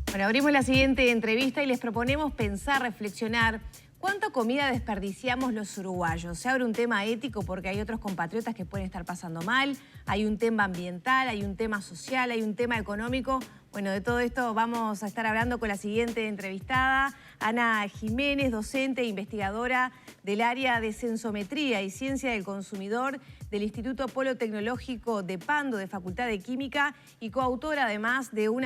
Bueno, abrimos la siguiente entrevista y les proponemos pensar, reflexionar cuánta comida desperdiciamos los uruguayos. Se abre un tema ético porque hay otros compatriotas que pueden estar pasando mal, hay un tema ambiental, hay un tema social, hay un tema económico. Bueno, de todo esto vamos a estar hablando con la siguiente entrevistada, Ana Jiménez, docente e investigadora del área de Sensometría y Ciencia del Consumidor del Instituto Polo Tecnológico de Pando, de Facultad de Química, y coautora además de un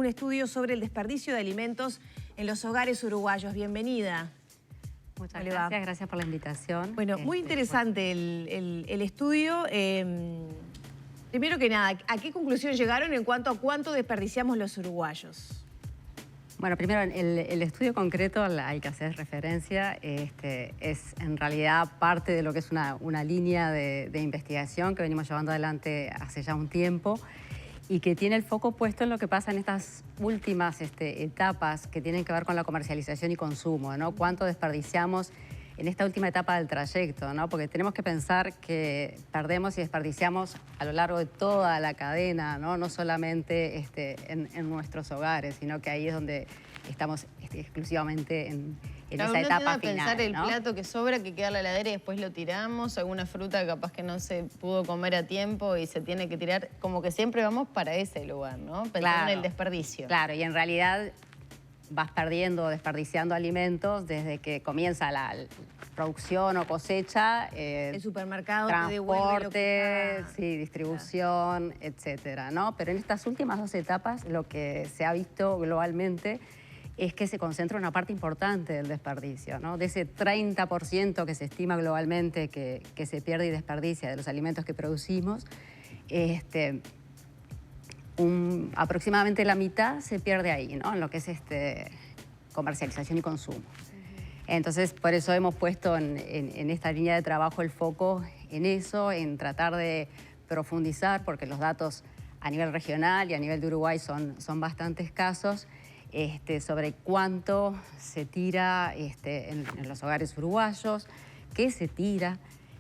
estudio sobre el desperdicio de alimentos en los hogares uruguayos. Bienvenida. Muchas gracias, gracias por la invitación. Bueno, muy interesante el estudio. Primero que nada, ¿a qué conclusión llegaron en cuanto a cuánto desperdiciamos los uruguayos? Bueno, primero, el estudio concreto al que haces referencia es en realidad parte de lo que es una línea de investigación que venimos llevando adelante hace ya un tiempo y que tiene el foco puesto en lo que pasa en estas últimas etapas que tienen que ver con la comercialización y consumo, ¿no? Cuánto desperdiciamos en esta última etapa del trayecto, ¿no? Porque tenemos que pensar que perdemos y desperdiciamos a lo largo de toda la cadena, ¿no? No solamente en nuestros hogares, sino que ahí es donde estamos exclusivamente en esa etapa final, pensar el ¿no? plato que sobra, que queda en la heladera y después lo tiramos, alguna fruta que capaz que no se pudo comer a tiempo y se tiene que tirar, como que siempre vamos para ese lugar, ¿no? Pensando en el desperdicio. Claro, y en realidad vas perdiendo o desperdiciando alimentos desde que comienza la producción o cosecha, el supermercado transporte, sí, distribución, etcétera, ¿no? Pero en estas últimas dos etapas lo que se ha visto globalmente es que se concentra una parte importante del desperdicio, ¿no? De ese 30% que se estima globalmente que se pierde y desperdicia de los alimentos que producimos, aproximadamente la mitad se pierde ahí, ¿no? En lo que es comercialización y consumo. Entonces, por eso hemos puesto en esta línea de trabajo el foco en eso, en tratar de profundizar, porque los datos a nivel regional y a nivel de Uruguay son bastante escasos, sobre cuánto se tira en los hogares uruguayos, qué se tira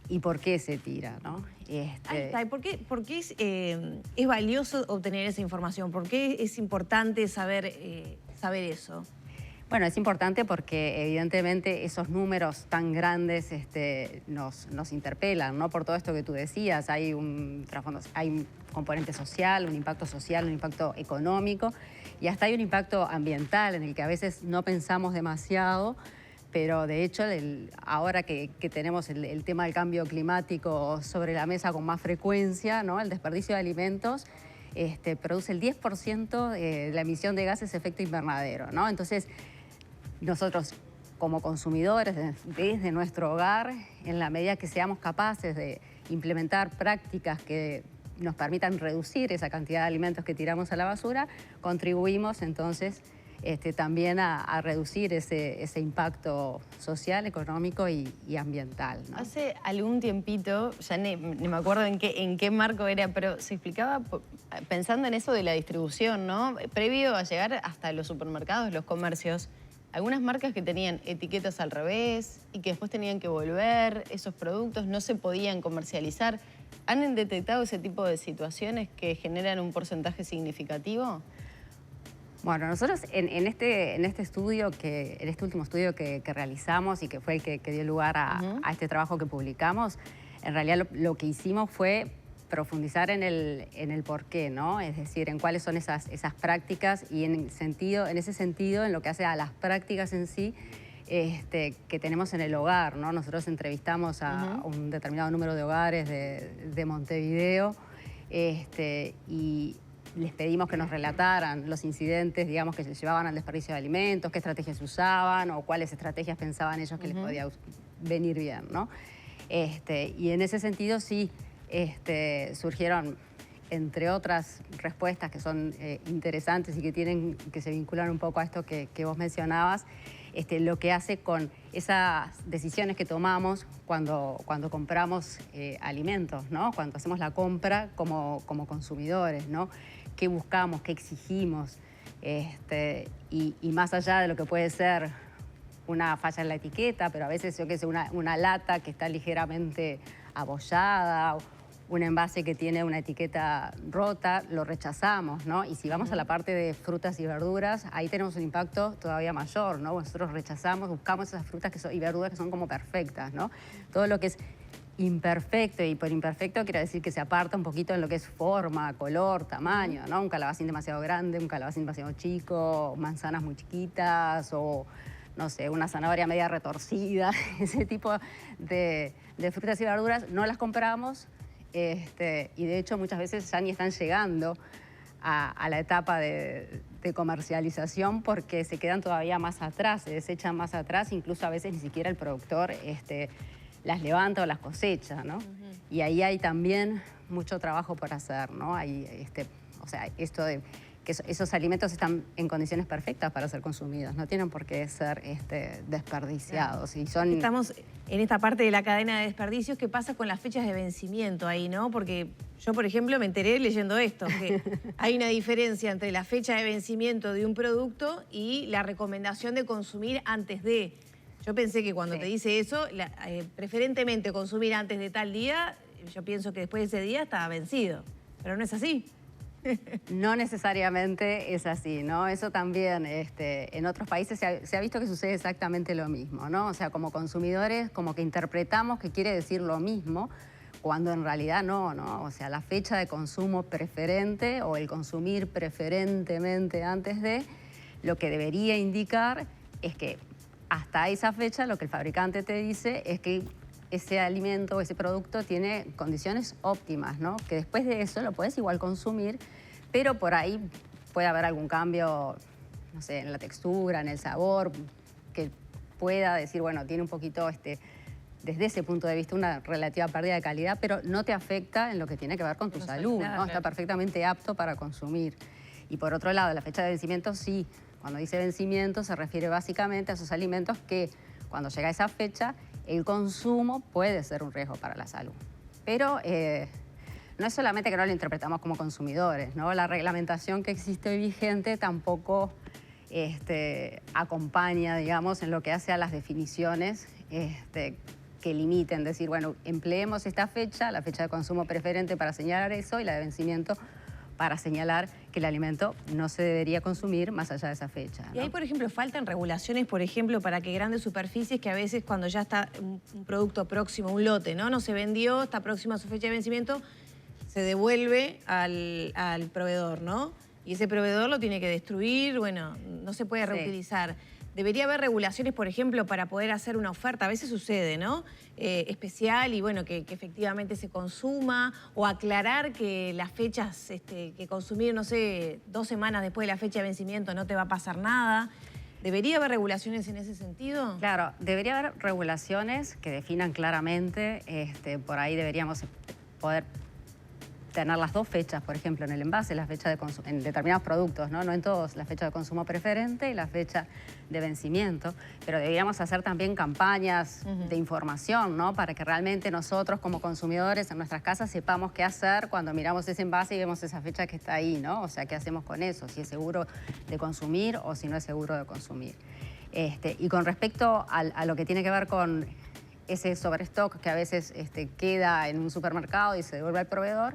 y por qué se tira, ¿no? Ahí está. ¿Y por qué es valioso obtener esa información? ¿Por qué es importante saber eso? Bueno, es importante porque evidentemente esos números tan grandes nos interpelan, ¿no? Por todo esto que tú decías, hay un componente social, un impacto económico y hasta hay un impacto ambiental en el que a veces no pensamos demasiado, pero de hecho ahora que tenemos el tema del cambio climático sobre la mesa con más frecuencia, ¿no? El desperdicio de alimentos produce el 10% de la emisión de gases de efecto invernadero, ¿no? Entonces, nosotros como consumidores desde nuestro hogar, en la medida que seamos capaces de implementar prácticas que nos permitan reducir esa cantidad de alimentos que tiramos a la basura, contribuimos entonces también a reducir ese impacto social, económico y ambiental, ¿no? Hace algún tiempito, ya ni me acuerdo en qué marco era, pero se explicaba pensando en eso de la distribución, ¿no? Previo a llegar hasta los supermercados, los comercios, algunas marcas que tenían etiquetas al revés y que después tenían que volver, esos productos no se podían comercializar. ¿Han detectado ese tipo de situaciones que generan un porcentaje significativo? Bueno, nosotros en este último estudio que realizamos y que fue el que dio lugar a este trabajo que publicamos, en realidad lo que hicimos fue profundizar en el porqué, ¿no? Es decir, en cuáles son esas prácticas y en ese sentido, en lo que hace a las prácticas en sí que tenemos en el hogar, ¿no? Nosotros entrevistamos a un determinado número de hogares de Montevideo y les pedimos que nos relataran los incidentes, digamos, que se llevaban al desperdicio de alimentos, qué estrategias usaban o cuáles estrategias pensaban ellos que les podía venir bien, ¿no? Y en ese sentido sí surgieron, entre otras respuestas que son interesantes y que se vinculan un poco a esto que vos mencionabas, lo que hace con esas decisiones que tomamos cuando compramos alimentos, ¿no? Cuando hacemos la compra como consumidores, ¿no? ¿Qué buscamos? ¿Qué exigimos? Y más allá de lo que puede ser una falla en la etiqueta, pero a veces, yo qué sé, una lata que está ligeramente abollada un envase que tiene una etiqueta rota, lo rechazamos, ¿no? Y si vamos a la parte de frutas y verduras, ahí tenemos un impacto todavía mayor, ¿no? Nosotros rechazamos, buscamos esas frutas y verduras que son como perfectas, ¿no? Todo lo que es imperfecto, y por imperfecto quiero decir que se aparta un poquito en lo que es forma, color, tamaño, ¿no? Un calabacín demasiado grande, un calabacín demasiado chico, manzanas muy chiquitas o, no sé, una zanahoria media retorcida. Ese tipo de frutas y verduras no las compramos. Y de hecho muchas veces ya ni están llegando a la etapa de comercialización porque se quedan todavía más atrás, se desechan más atrás, incluso a veces ni siquiera el productor las levanta o las cosecha, ¿no? Y ahí hay también mucho trabajo por hacer, ¿no? O sea, esto de que esos alimentos están en condiciones perfectas para ser consumidos, no tienen por qué ser desperdiciados. Claro. Y son... Estamos en esta parte de la cadena de desperdicios. ¿Qué pasa con las fechas de vencimiento ahí, no? Porque yo, por ejemplo, me enteré leyendo esto, que hay una diferencia entre la fecha de vencimiento de un producto y la recomendación de consumir antes de. Yo pensé que cuando te dice eso, preferentemente consumir antes de tal día, yo pienso que después de ese día está vencido, pero no es así. No necesariamente es así, ¿no? Eso también, en otros países se ha visto que sucede exactamente lo mismo, ¿no? O sea, como consumidores, como que interpretamos que quiere decir lo mismo, cuando en realidad no, ¿no? O sea, la fecha de consumo preferente o el consumir preferentemente antes de, lo que debería indicar es que hasta esa fecha lo que el fabricante te dice es que ese alimento o ese producto tiene condiciones óptimas, ¿no? Que después de eso lo puedes igual consumir, pero por ahí puede haber algún cambio, no sé, en la textura, en el sabor, que pueda decir, bueno, tiene un poquito, desde ese punto de vista, una relativa pérdida de calidad, pero no te afecta en lo que tiene que ver con tu salud, ¿no? Está perfectamente apto para consumir. Y por otro lado, la fecha de vencimiento sí. Cuando dice vencimiento se refiere básicamente a esos alimentos que cuando llega esa fecha el consumo puede ser un riesgo para la salud. Pero no es solamente que no lo interpretamos como consumidores, ¿no? La reglamentación que existe hoy vigente tampoco acompaña, digamos, en lo que hace a las definiciones que limiten, decir, bueno, empleemos esta fecha, la fecha de consumo preferente para señalar eso y la de vencimiento para señalar que el alimento no se debería consumir más allá de esa fecha, ¿no? Y ahí, por ejemplo, faltan regulaciones, por ejemplo, para que grandes superficies, que a veces cuando ya está un producto próximo, un lote, no se vendió, está próximo a su fecha de vencimiento, se devuelve al proveedor, ¿no? Y ese proveedor lo tiene que destruir, bueno, no se puede reutilizar. Debería haber regulaciones, por ejemplo, para poder hacer una oferta, a veces sucede, ¿no? Especial y bueno, que efectivamente se consuma, o aclarar que las fechas que consumir, no sé, 2 semanas después de la fecha de vencimiento no te va a pasar nada. ¿Debería haber regulaciones en ese sentido? Claro, debería haber regulaciones que definan claramente, por ahí deberíamos poder tener las 2 fechas, por ejemplo, en el envase, la fecha de consumo, en determinados productos, ¿no? No en todos, la fecha de consumo preferente y la fecha de vencimiento, pero deberíamos hacer también campañas de información, ¿no? Para que realmente nosotros como consumidores en nuestras casas sepamos qué hacer cuando miramos ese envase y vemos esa fecha que está ahí, ¿no? O sea, qué hacemos con eso, si es seguro de consumir o si no es seguro de consumir. Y con respecto a lo que tiene que ver con ese sobrestock que a veces queda en un supermercado y se devuelve al proveedor,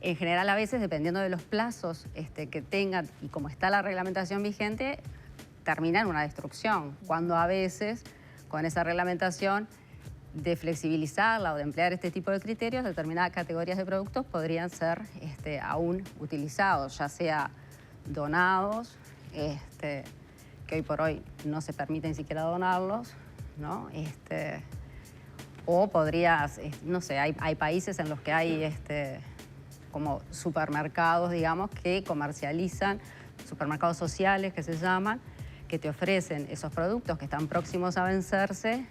en general, a veces, dependiendo de los plazos que tengan y como está la reglamentación vigente, termina en una destrucción. Cuando a veces, con esa reglamentación, de flexibilizarla o de emplear este tipo de criterios, determinadas categorías de productos podrían ser aún utilizados, ya sea donados, que hoy por hoy no se permite ni siquiera donarlos, ¿no? O podrías, no sé, hay países en los que hay como supermercados, digamos, que comercializan, supermercados sociales que se llaman, que te ofrecen esos productos que están próximos a vencerse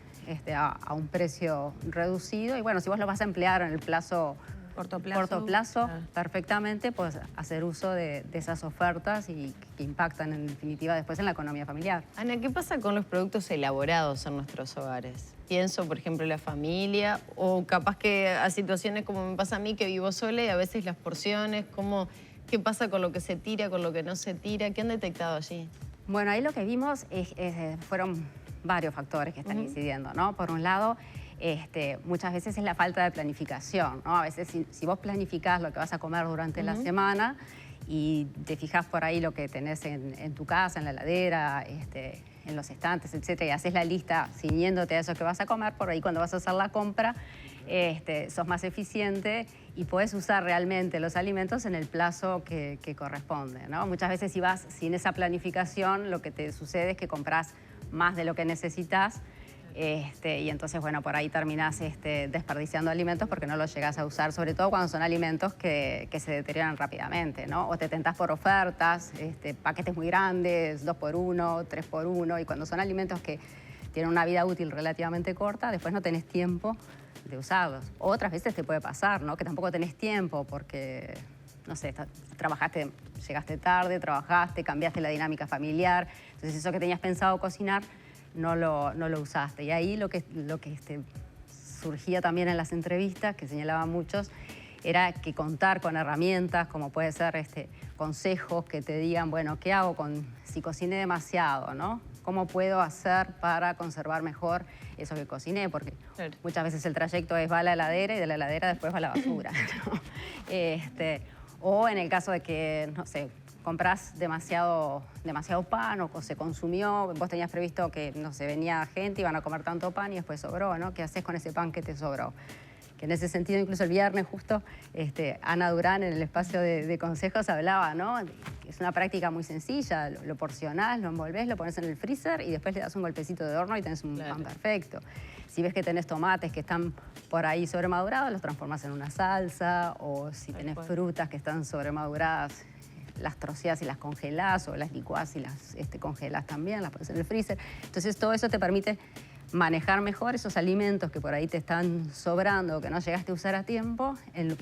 a un precio reducido. Y bueno, si vos lo vas a emplear en el plazo corto plazo, perfectamente puedes hacer uso de esas ofertas y que impactan en definitiva después en la economía familiar. Ana, ¿qué pasa con los productos elaborados en nuestros hogares? Pienso, por ejemplo, en la familia o capaz que a situaciones como me pasa a mí, que vivo sola y a veces las porciones, ¿qué pasa con lo que se tira, con lo que no se tira? ¿Qué han detectado allí? Bueno, ahí lo que vimos fueron varios factores que están incidiendo, ¿no? Por un lado, muchas veces es la falta de planificación, ¿no? A veces si vos planificás lo que vas a comer durante la semana y te fijas por ahí lo que tenés en tu casa, en la heladera, en los estantes, etcétera, y haces la lista ciñéndote a eso que vas a comer, por ahí cuando vas a hacer la compra, sos más eficiente y puedes usar realmente los alimentos en el plazo que corresponde, ¿no? Muchas veces si vas sin esa planificación, lo que te sucede es que compras más de lo que necesitas y entonces, bueno, por ahí terminás desperdiciando alimentos porque no los llegás a usar, sobre todo cuando son alimentos que se deterioran rápidamente, ¿no? O te tentás por ofertas, paquetes muy grandes, 2x1, 3x1, y cuando son alimentos que tienen una vida útil relativamente corta, después no tenés tiempo de usarlos. Otras veces te puede pasar, ¿no? Que tampoco tenés tiempo porque, no sé, llegaste tarde, trabajaste, cambiaste la dinámica familiar, entonces eso que tenías pensado cocinar no lo usaste. Y ahí lo que surgía también en las entrevistas, que señalaban muchos, era que contar con herramientas, como puede ser consejos que te digan, bueno, ¿qué hago si cociné demasiado, ¿no? ¿Cómo puedo hacer para conservar mejor eso que cociné? Porque muchas veces el trayecto va a la heladera y de la heladera después va a la basura, ¿no? O en el caso de que, no sé, comprás demasiado pan o se consumió, vos tenías previsto que, no sé, venía gente, iban a comer tanto pan y después sobró, ¿no? ¿Qué haces con ese pan que te sobró? Que en ese sentido, incluso el viernes justo, Ana Durán en el espacio de consejos hablaba, ¿no? Es una práctica muy sencilla, lo porcionás, lo envolvés, lo pones en el freezer y después le das un golpecito de horno y tenés un pan perfecto. Si ves que tenés tomates que están por ahí sobremadurados, los transformás en una salsa, o si tenés frutas que están sobremaduradas, las troceás y las congelás, o las licuás y las congelás también, las pones en el freezer. Entonces todo eso te permite manejar mejor esos alimentos que por ahí te están sobrando o que no llegaste a usar a tiempo,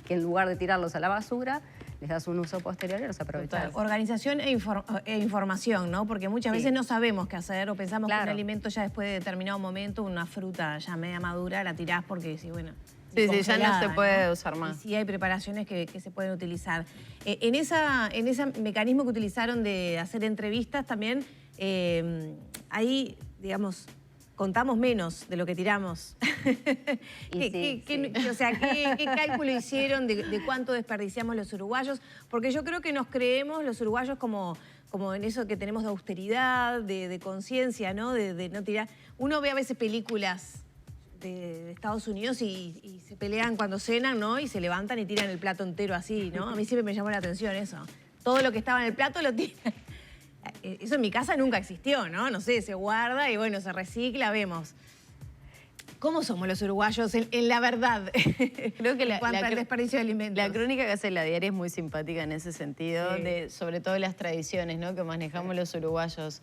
que en lugar de tirarlos a la basura, les das un uso posterior y los aprovechás. Organización e información, ¿no? Porque muchas veces no sabemos qué hacer o pensamos que un alimento ya después de determinado momento, una fruta ya media madura, la tirás porque sí, bueno... Sí, ya no se puede usar más. Y sí hay preparaciones que se pueden utilizar. En ese mecanismo que utilizaron de hacer entrevistas también, ahí, digamos, contamos menos de lo que tiramos. O sea, ¿qué cálculo hicieron de cuánto desperdiciamos los uruguayos? Porque yo creo que nos creemos los uruguayos como en eso que tenemos de austeridad, de conciencia, ¿no? De no tirar. Uno ve a veces películas de Estados Unidos y se pelean cuando cenan, ¿no? Y se levantan y tiran el plato entero así, ¿no? A mí siempre me llamó la atención eso. Todo lo que estaba en el plato lo tiran. Eso en mi casa nunca existió, ¿no? No sé, se guarda y bueno, se recicla, vemos. ¿Cómo somos los uruguayos en la verdad? Creo que en cuanto al desperdicio de alimentos. La crónica que hace La Diaria es muy simpática en ese sentido, sobre todo las tradiciones, ¿no? Que manejamos los uruguayos.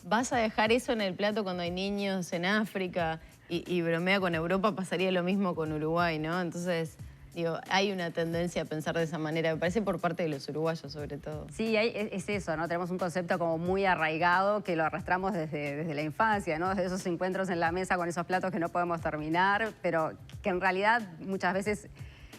¿Vas a dejar eso en el plato cuando hay niños en África? Y bromea con Europa, pasaría lo mismo con Uruguay, ¿no? Entonces, digo, hay una tendencia a pensar de esa manera, me parece por parte de los uruguayos sobre todo. Sí, es eso, ¿no? Tenemos un concepto como muy arraigado que lo arrastramos desde la infancia, ¿no? Desde esos encuentros en la mesa con esos platos que no podemos terminar, pero que en realidad muchas veces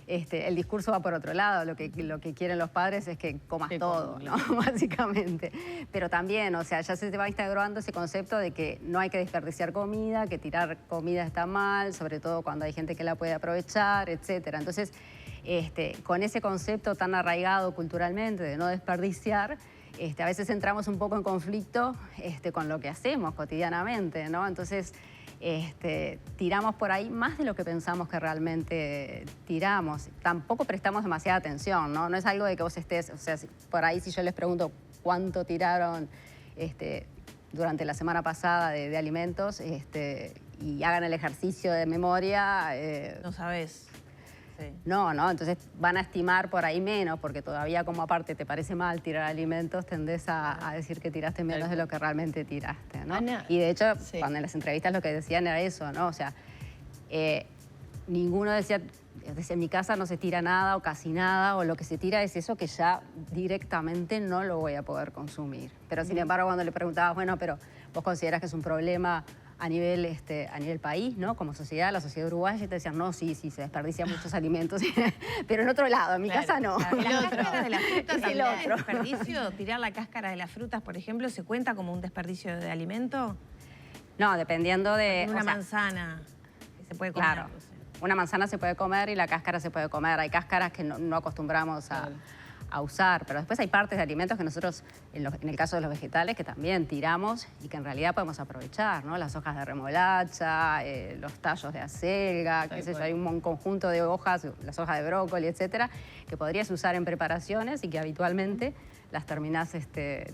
el discurso va por otro lado. Lo que quieren los padres es que comas todo, ¿no? Básicamente. Pero también, o sea, ya se te va instaurando ese concepto de que no hay que desperdiciar comida, que tirar comida está mal, sobre todo cuando hay gente que la puede aprovechar, etcétera. Entonces, con ese concepto tan arraigado culturalmente de no desperdiciar, a veces entramos un poco en conflicto con lo que hacemos cotidianamente, ¿no? Entonces, tiramos por ahí más de lo que pensamos que realmente tiramos. Tampoco prestamos demasiada atención, ¿no? No es algo de que vos estés, o sea, por ahí si yo les pregunto cuánto tiraron durante la semana pasada de alimentos y hagan el ejercicio de memoria... no sabés. No, entonces van a estimar por ahí menos, porque todavía como aparte te parece mal tirar alimentos, tendés a decir que tiraste menos de lo que realmente tiraste, ¿no? Ana, y de hecho, cuando en las entrevistas lo que decían era eso, ¿no? O sea, ninguno decía, en mi casa no se tira nada o casi nada, o lo que se tira es eso que ya directamente no lo voy a poder consumir. Pero sin embargo, cuando le preguntabas, bueno, pero vos considerás que es un problema a nivel país, ¿no? Como sociedad, la sociedad uruguaya, y te decían, no, sí, se desperdician muchos alimentos, pero en otro lado, en mi casa no. Las cáscaras de las frutas también es desperdicio. Tirar la cáscara de las frutas, por ejemplo, ¿se cuenta como un desperdicio de alimento? No, dependiendo de... Una manzana. Se puede comer. Claro. Una manzana se puede comer y la cáscara se puede comer. Hay cáscaras que no acostumbramos a usar, pero después hay partes de alimentos que nosotros, en el caso de los vegetales, que también tiramos y que en realidad podemos aprovechar, ¿no? Las hojas de remolacha, los tallos de acelga, qué sé yo, hay un conjunto de hojas, las hojas de brócoli, etcétera, que podrías usar en preparaciones y que habitualmente las terminás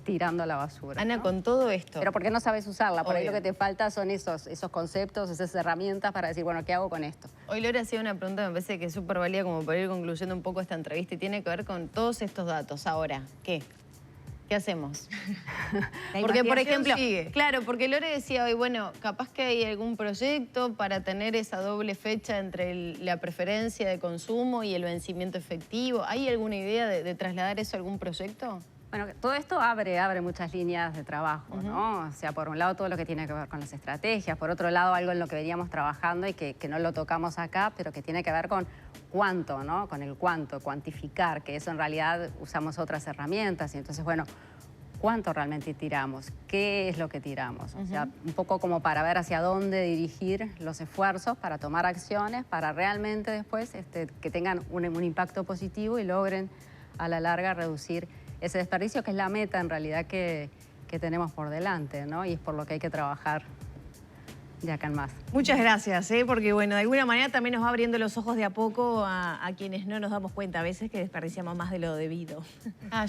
tirando a la basura. Ana, ¿no? con todo esto... Pero porque no sabes usarla, por ahí Obvio. lo que te falta son esos conceptos, esas herramientas para decir, bueno, ¿qué hago con esto? Hoy Lore hacía una pregunta que me parece que es súper válida como para ir concluyendo un poco esta entrevista y tiene que ver con todos estos datos. Ahora, ¿qué? ¿Qué hacemos? Porque, por ejemplo, sigue. claro, porque Lore decía hoy, bueno, capaz que hay algún proyecto para tener esa doble fecha entre la preferencia de consumo y el vencimiento efectivo. ¿Hay alguna idea de trasladar eso a algún proyecto? Bueno, todo esto abre muchas líneas de trabajo, ¿no? O sea, por un lado todo lo que tiene que ver con las estrategias, por otro lado algo en lo que veníamos trabajando y que no lo tocamos acá, pero que tiene que ver con cuánto, ¿no? Con el cuánto, cuantificar, que eso en realidad usamos otras herramientas y entonces, bueno, ¿cuánto realmente tiramos? ¿Qué es lo que tiramos? O sea, un poco como para ver hacia dónde dirigir los esfuerzos para tomar acciones, para realmente después que tengan un impacto positivo y logren a la larga reducir ese desperdicio, que es la meta en realidad que tenemos por delante, ¿no? Y es por lo que hay que trabajar de acá en más. Muchas gracias, porque bueno, de alguna manera también nos va abriendo los ojos de a poco a quienes no nos damos cuenta a veces que desperdiciamos más de lo debido.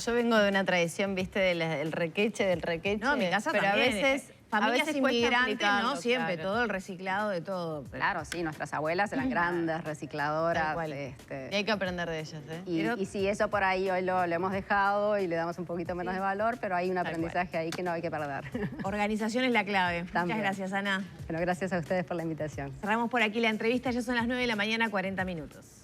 Yo vengo de una tradición, viste, del requeche. No, en mi casa pero también. a veces Familias cuesta inmigrantes, explicarlo, ¿no? Siempre, claro. todo el reciclado de todo. Pero... Claro, sí, nuestras abuelas eran grandes recicladoras. Tal cual. Y hay que aprender de ellas, ¿eh? Y sí, eso por ahí hoy lo hemos dejado y le damos un poquito menos de valor, pero hay un aprendizaje ahí que no hay que perder. Organización es la clave. También. Muchas gracias, Ana. Bueno, gracias a ustedes por la invitación. Cerramos por aquí la entrevista, ya son las 9 de la mañana, 40 minutos.